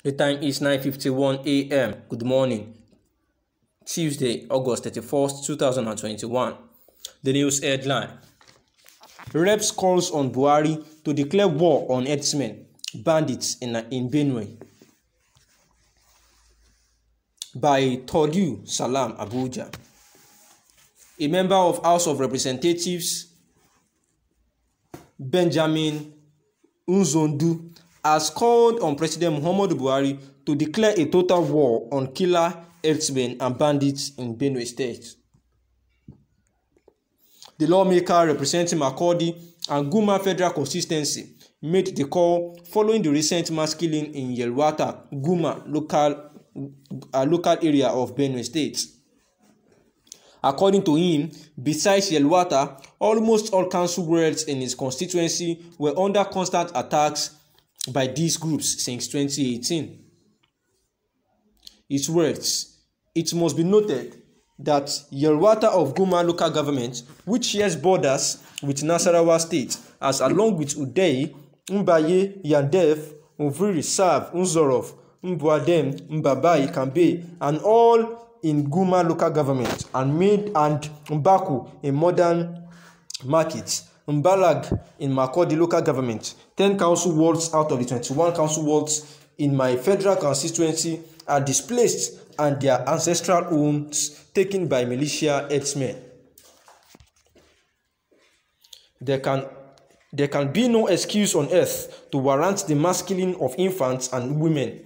The time is 9:51 a.m. Good morning. Tuesday, August 31st, 2021. The news headline. Reps calls on Buhari to declare war on herdsmen, bandits in Benue. By Tolu Salam Abuja. A member of House of Representatives, Benjamin Nzondu, has called on President Muhammadu Buhari to declare a total war on killer herdsmen and bandits in Benue State. The lawmaker representing Makurdi and Guma Federal Constituency made the call following the recent mass killing in Yelwata, Guma local area of Benue State. According to him, besides Yelwata, almost all council wards in his constituency were under constant attacks by these groups since 2018. His words, it must be noted that Yelwata of Guma local government, which shares borders with Nasarawa State, as along with Udei, Mbaye, Yandef, Uviri, Sav, Unzorov, Mbuadem, Mbabai, Kambe, and all in Guma local government, and Mbaku in modern markets, Mbalag in Makurdi local government. 10 council wards out of the 21 council wards in my federal constituency are displaced and their ancestral homes taken by militia herdsmen. There can be no excuse on earth to warrant the mass killing of infants and women,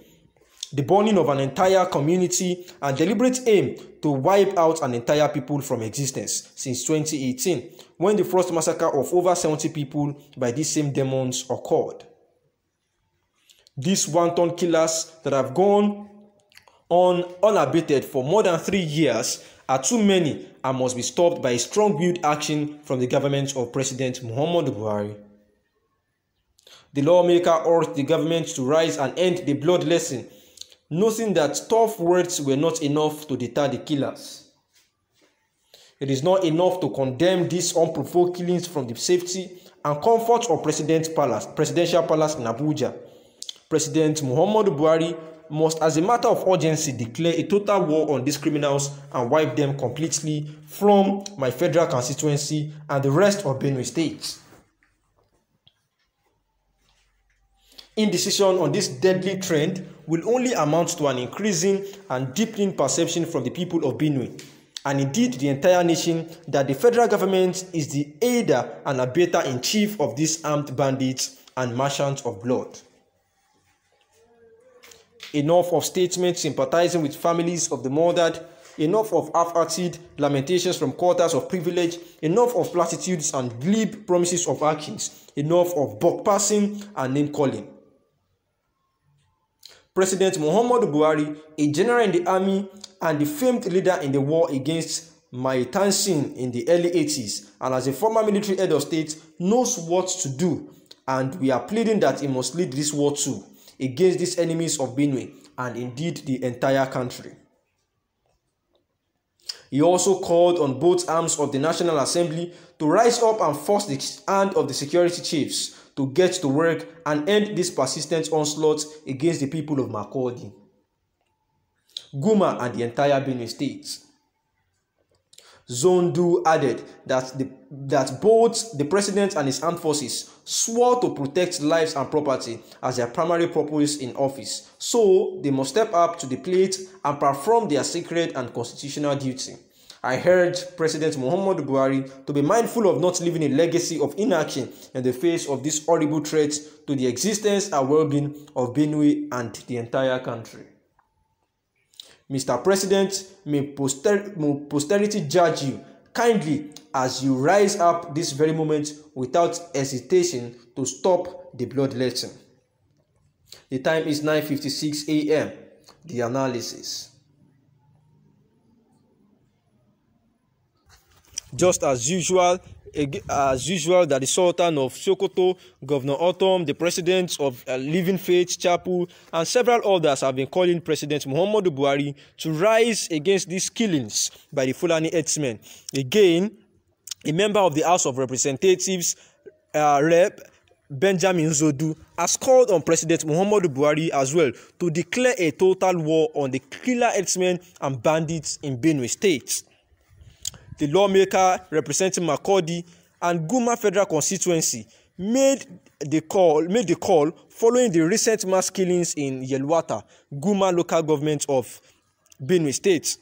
the burning of an entire community, and deliberate aim to wipe out an entire people from existence since 2018, when the first massacre of over 70 people by these same demons occurred. These wanton killers that have gone on unabated for more than 3 years are too many and must be stopped by a strong-willed action from the government of President Muhammadu Buhari. The lawmaker urged the government to rise and end the blood lesson, noting that tough words were not enough to deter the killers. It is not enough to condemn these unprovoked killings from the safety and comfort of Presidential Palace in Abuja. President Muhammadu Buhari must, as a matter of urgency, declare a total war on these criminals and wipe them completely from my federal constituency and the rest of Benue State. Indecision on this deadly trend will only amount to an increasing and deepening perception from the people of Benue, and indeed the entire nation, that the federal government is the aider and abater-in-chief of these armed bandits and merchants of blood. Enough of statements sympathizing with families of the murdered, enough of half-hearted lamentations from quarters of privilege, enough of platitudes and glib promises of actions, enough of buck-passing and name-calling. President Muhammadu Buhari, a general in the army and the famed leader in the war against Maitansin in the early 80s, and as a former military head of state, knows what to do, and we are pleading that he must lead this war too, against these enemies of Benue and indeed the entire country. He also called on both arms of the National Assembly to rise up and force the hand of the security chiefs to get to work and end this persistent onslaught against the people of Makurdi, Guma, and the entire Benue State. Zondu added that both the president and his armed forces swore to protect lives and property as their primary purpose in office, so they must step up to the plate and perform their sacred and constitutional duty. I urge President Muhammadu Buhari to be mindful of not leaving a legacy of inaction in the face of this horrible threat to the existence and well-being of Benue and the entire country. Mr. President, may posterity judge you kindly as you rise up this very moment without hesitation to stop the bloodletting. The time is 9:56 a.m. The analysis. Just as usual, that the Sultan of Sokoto, Governor Autumn, the presidents of Living Faith Chapel, and several others have been calling President Muhammadu Buhari to rise against these killings by the Fulani herdsmen. Again, a member of the House of Representatives, Rep. Benjamin Zodu has called on President Muhammadu Buhari as well to declare a total war on the killer herdsmen and bandits in Benue State. The lawmaker representing Makurdi and Guma Federal Constituency made the call following the recent mass killings in Yelwata, Guma local government of Benue State.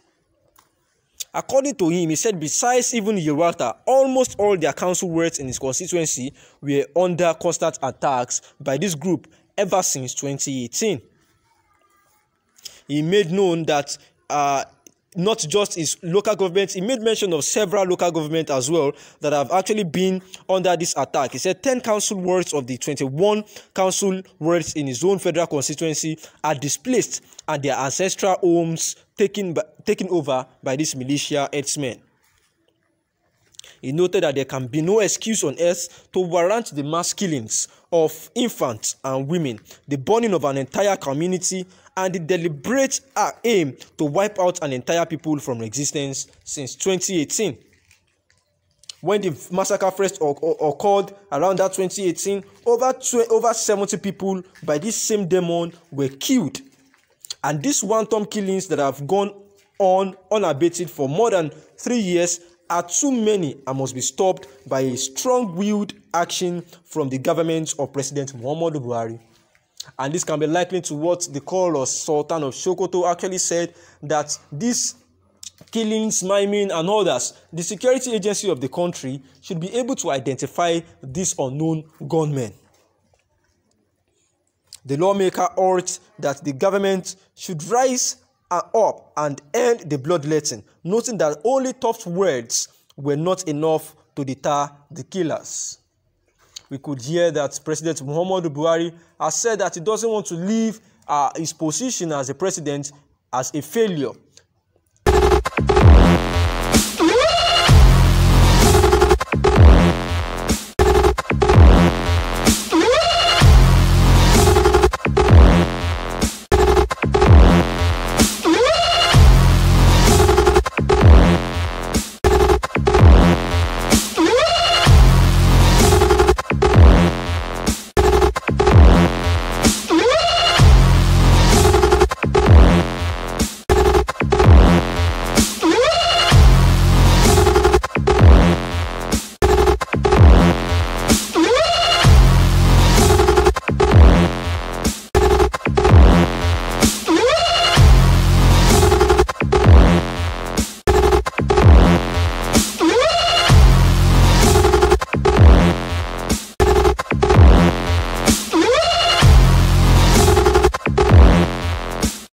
According to him, he said besides even Yelwata, almost all their council wards in his constituency were under constant attacks by this group ever since 2018. He made known that not just his local government, he made mention of several local governments as well that have actually been under this attack. He said 10 council wards of the 21 council wards in his own federal constituency are displaced and their ancestral homes taken over by these militia herdsmen. He noted that there can be no excuse on earth to warrant the mass killings of infants and women, the burning of an entire community, and the deliberate aim to wipe out an entire people from existence since 2018. When the massacre first occurred around that 2018, over 70 people by this same demon were killed. And these wanton killings that have gone on unabated for more than 3 years are too many and must be stopped by a strong-willed action from the government of President Muhammadu Buhari. And this can be likened to what the call of Sultan of Sokoto actually said, that these killings, maiming, and others, the security agency of the country should be able to identify these unknown gunmen. The lawmaker urged that the government should rise up and end the bloodletting, noting that only tough words were not enough to deter the killers. We could hear that President Muhammadu Buhari has said that he doesn't want to leave his position as a president as a failure,